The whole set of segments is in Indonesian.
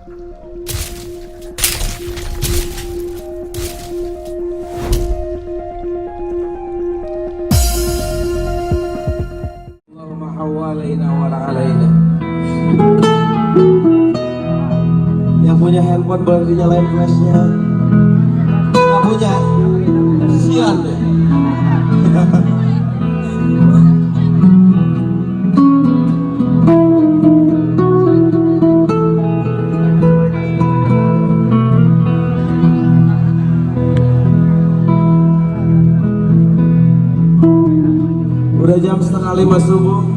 Allahumma hawalaina wala alaina. Yang punya handphone boleh dinyalain flashnya. Nggak punya? Sian deh. Udah jam 4:30 subuh.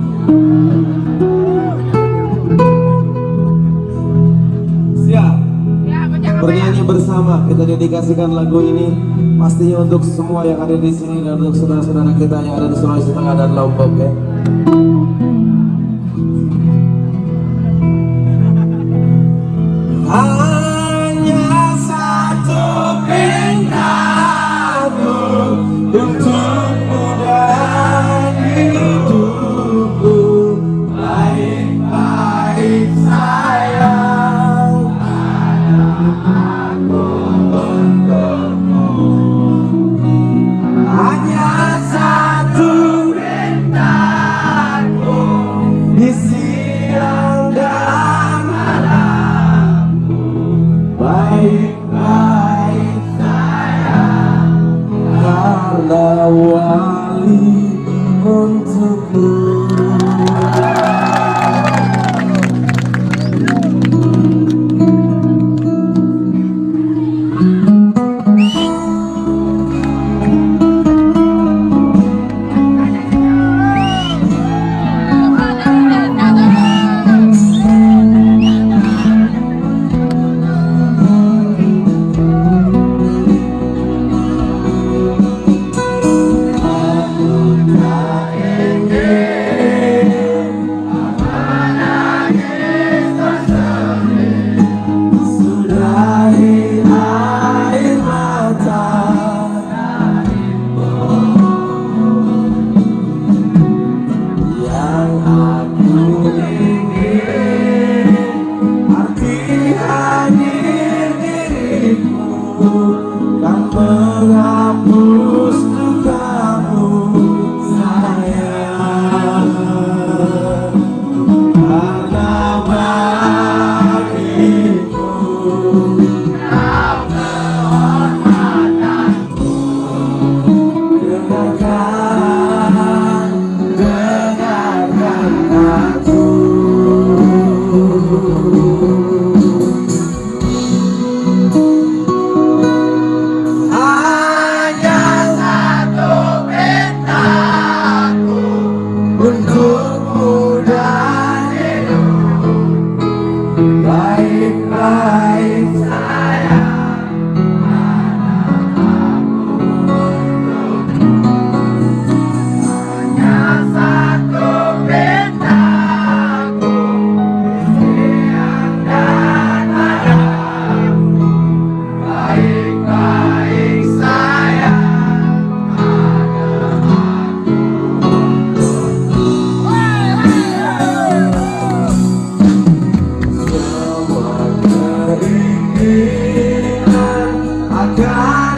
Siap. Bernyanyi bersama, kita dedikasikan lagu ini pastinya untuk semua yang ada di sini dan untuk saudara-saudara kita yang ada di Sulawesi Tengah dan Lombok ya. Hanya satu pintaku untukmu dan hidupku, baik-baik sayang, aku untukmu. Hanya satu pintaku di siang dan malamku, baik-baik sayang, karena wali untukmu. Kan menghapus dukamu sayang, karena bagiku kau kehormatanku. Dengarkan aku. Untukmu dan hidup, baik-baik sayang, hanya satu pintaku, siang dan malam, baik-baik sayang. Akan